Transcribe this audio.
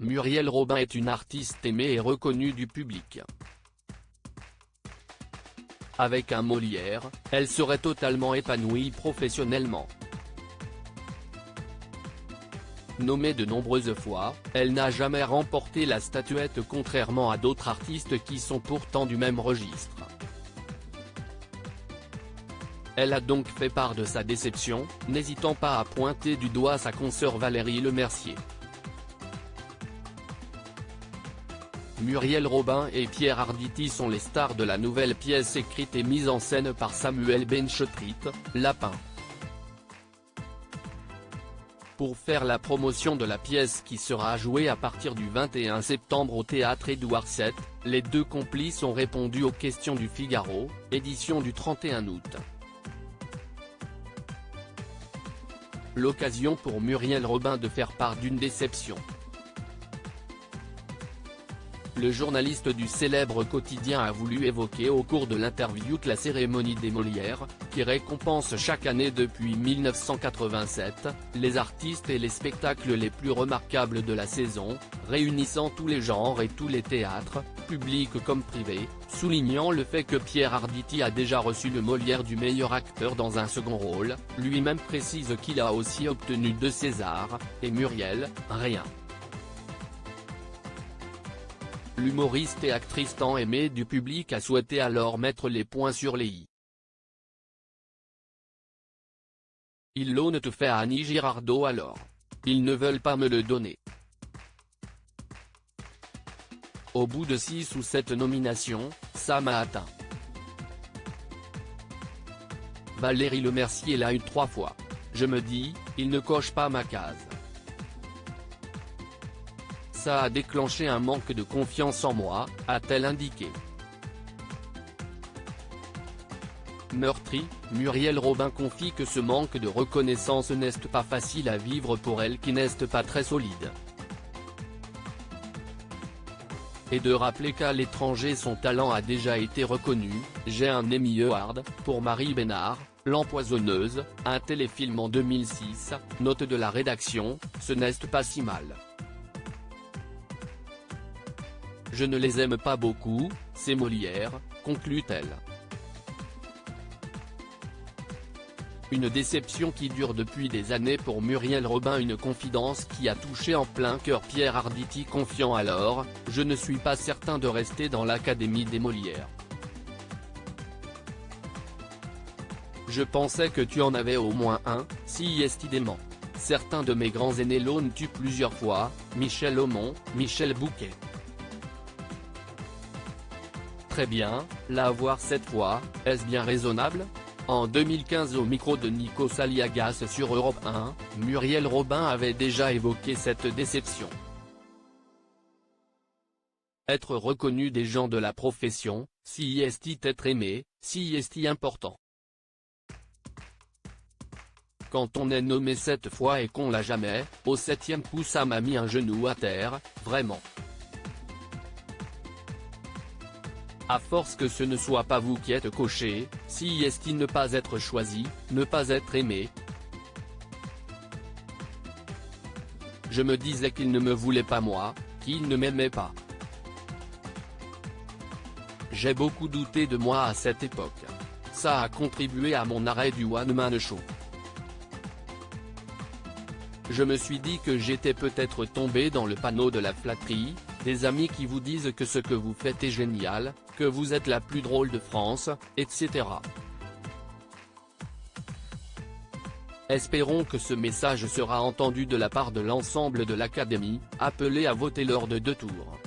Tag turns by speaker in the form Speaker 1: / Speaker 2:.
Speaker 1: Muriel Robin est une artiste aimée et reconnue du public. Avec un Molière, elle serait totalement épanouie professionnellement. Nommée de nombreuses fois, elle n'a jamais remporté la statuette contrairement à d'autres artistes qui sont pourtant du même registre. Elle a donc fait part de sa déception, n'hésitant pas à pointer du doigt sa consoeur Valérie Lemercier. Muriel Robin et Pierre Arditi sont les stars de la nouvelle pièce écrite et mise en scène par Samuel Benchetrit, Lapin. Pour faire la promotion de la pièce qui sera jouée à partir du 21 septembre au théâtre Édouard VII, les deux complices ont répondu aux questions du Figaro, édition du 31 août. L'occasion pour Muriel Robin de faire part d'une déception. Le journaliste du célèbre quotidien a voulu évoquer au cours de l'interview que la cérémonie des Molières, qui récompense chaque année depuis 1987, les artistes et les spectacles les plus remarquables de la saison, réunissant tous les genres et tous les théâtres, publics comme privés, soulignant le fait que Pierre Arditi a déjà reçu le Molière du meilleur acteur dans un second rôle, lui-même précise qu'il a aussi obtenu 2 Césars, et Muriel, rien. L'humoriste et actrice tant aimée du public a souhaité alors mettre les points sur les i. Ils l'ont tout fait à Annie Girardot alors. Ils ne veulent pas me le donner. Au bout de 6 ou 7 nominations, ça m'a atteint. Valérie Lemercier l'a eu 3 fois. Je me dis, il ne coche pas ma case. Ça a déclenché un manque de confiance en moi, a-t-elle indiqué. Meurtrie, Muriel Robin confie que ce manque de reconnaissance n'est pas facile à vivre pour elle qui n'est pas très solide. Et de rappeler qu'à l'étranger son talent a déjà été reconnu, j'ai un Emmy Award, pour Marie Bénard, L'Empoisonneuse, un téléfilm en 2006, note de la rédaction, ce n'est pas si mal. Je ne les aime pas beaucoup, c'est Molière, conclut-elle. Une déception qui dure depuis des années pour Muriel Robin, une confidence qui a touché en plein cœur Pierre Arditi confiant alors, « Je ne suis pas certain de rester dans l'Académie des Molières. Je pensais que tu en avais au moins un, si estimement. Certains de mes grands aînés l'ont eu plusieurs fois, Michel Aumont, Michel Bouquet. Très bien, l'avoir cette fois, est-ce bien raisonnable ? En 2015 au micro de Nikos Aliagas sur Europe 1, Muriel Robin avait déjà évoqué cette déception. Être reconnu des gens de la profession, si est être aimé, si est important. Quand on est nommé 7 fois et qu'on l'a jamais, au 7e coup ça m'a mis un genou à terre, vraiment. À force que ce ne soit pas vous qui êtes coché, si est-il ne pas être choisi, ne pas être aimé. Je me disais qu'il ne me voulait pas moi, qu'il ne m'aimait pas. J'ai beaucoup douté de moi à cette époque. Ça a contribué à mon arrêt du one-man show. Je me suis dit que j'étais peut-être tombé dans le panneau de la flatterie, des amis qui vous disent que ce que vous faites est génial, que vous êtes la plus drôle de France, etc. Espérons que ce message sera entendu de la part de l'ensemble de l'Académie, appelé à voter lors de 2 tours.